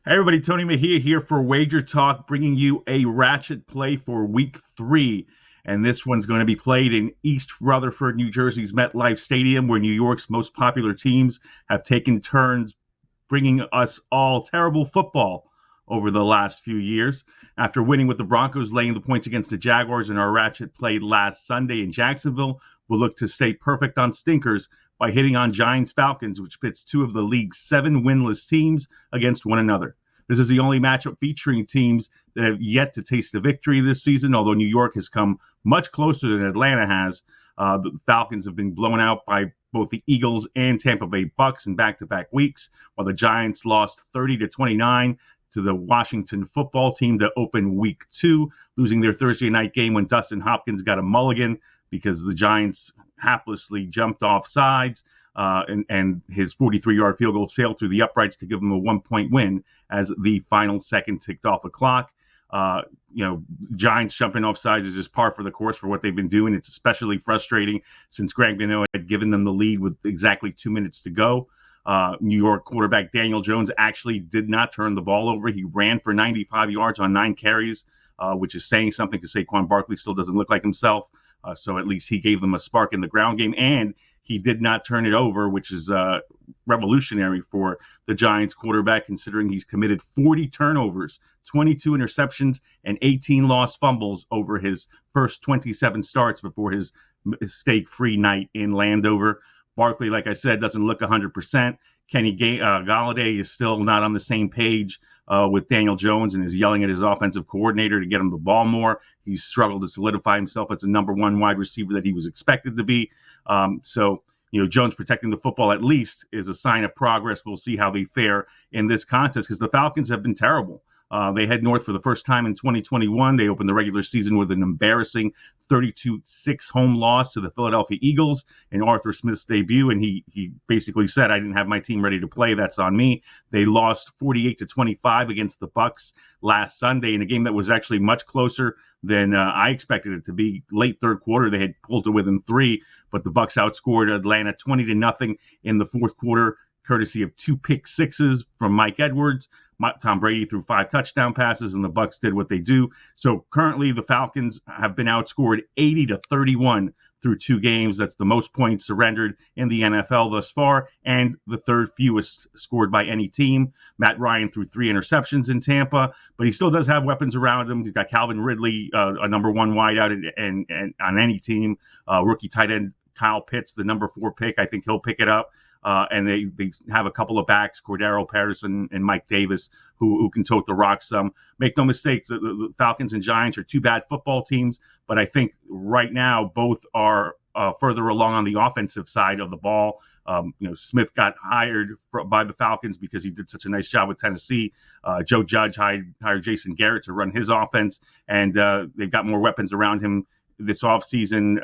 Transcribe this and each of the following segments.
Hey everybody, Tony Mejia here for WagerTalk, bringing you a Ratchet play for Week 3. And this one's going to be played in East Rutherford, New Jersey's MetLife Stadium, where New York's most popular teams have taken turns bringing us all terrible football over the last few years. After winning with the Broncos laying the points against the Jaguars in our Ratchet play last Sunday in Jacksonville, we'll look to stay perfect on stinkers by hitting on Giants Falcons, which pits two of the league's 7 winless teams against one another. This is the only matchup featuring teams that have yet to taste a victory this season, although New York has come much closer than Atlanta has. The Falcons have been blown out by both the Eagles and Tampa Bay Bucks in back-to-back weeks, while the Giants lost 30-29 to the Washington football team to open Week 2, losing their Thursday night game when Dustin Hopkins got a mulligan because the Giants haplessly jumped off sides. And his 43-yard field goal sailed through the uprights to give him a 1-point win as the final second ticked off the clock. Giants jumping off sides is just par for the course for what they've been doing. It's especially frustrating since Greg Minot had given them the lead with exactly 2 minutes to go. New York quarterback Daniel Jones actually did not turn the ball over. He ran for 95 yards on 9 carries, which is saying something because Saquon Barkley still doesn't look like himself. So at least he gave them a spark in the ground game, and he did not turn it over, which is revolutionary for the Giants quarterback, considering he's committed 40 turnovers, 22 interceptions, and 18 lost fumbles over his first 27 starts before his mistake-free night in Landover. Barkley, like I said, doesn't look 100%. Kenny Galladay is still not on the same page with Daniel Jones and is yelling at his offensive coordinator to get him the ball more. He's struggled to solidify himself as a number one wide receiver that he was expected to be. Jones protecting the football at least is a sign of progress. We'll see how they fare in this contest because the Falcons have been terrible. They head north for the first time in 2021. They opened the regular season with an embarrassing 32-6 home loss to the Philadelphia Eagles in Arthur Smith's debut, and he basically said, "I didn't have my team ready to play. That's on me." They lost 48-25 against the Bucks last Sunday in a game that was actually much closer than I expected it to be. Late third quarter, they had pulled to within 3, but the Bucks outscored Atlanta 20-0 in the fourth quarter, courtesy of 2 pick sixes from Mike Edwards. Tom Brady threw 5 touchdown passes, and the Bucks did what they do. So currently, the Falcons have been outscored 80-31 through 2 games. That's the most points surrendered in the NFL thus far, and the third fewest scored by any team. Matt Ryan threw 3 interceptions in Tampa, but he still does have weapons around him. He's got Calvin Ridley, a number 1 wideout, and on any team. Rookie tight end Kyle Pitts, the number 4 pick. I think he'll pick it up. And they have a couple of backs, Cordero Patterson and Mike Davis, who can tote the rock some. Make no mistake, the Falcons and Giants are 2 bad football teams, but I think right now both are further along on the offensive side of the ball. Smith got hired by the Falcons because he did such a nice job with Tennessee. Joe Judge hired Jason Garrett to run his offense, and they've got more weapons around him this offseason.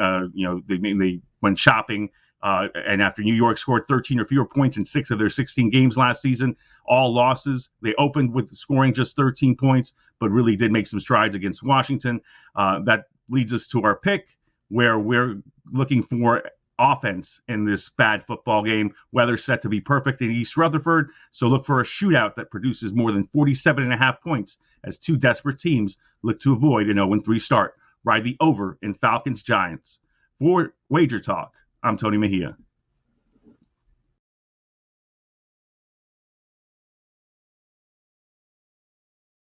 They went shopping. And after New York scored 13 or fewer points in 6 of their 16 games last season, all losses, they opened with scoring just 13 points, but really did make some strides against Washington. That leads us to our pick, where we're looking for offense in this bad football game. Weather's set to be perfect in East Rutherford, so look for a shootout that produces more than 47.5 points as 2 desperate teams look to avoid an 0-3 start. Ride the over in Falcons Giants. For Wager Talk, I'm Tony Mejia.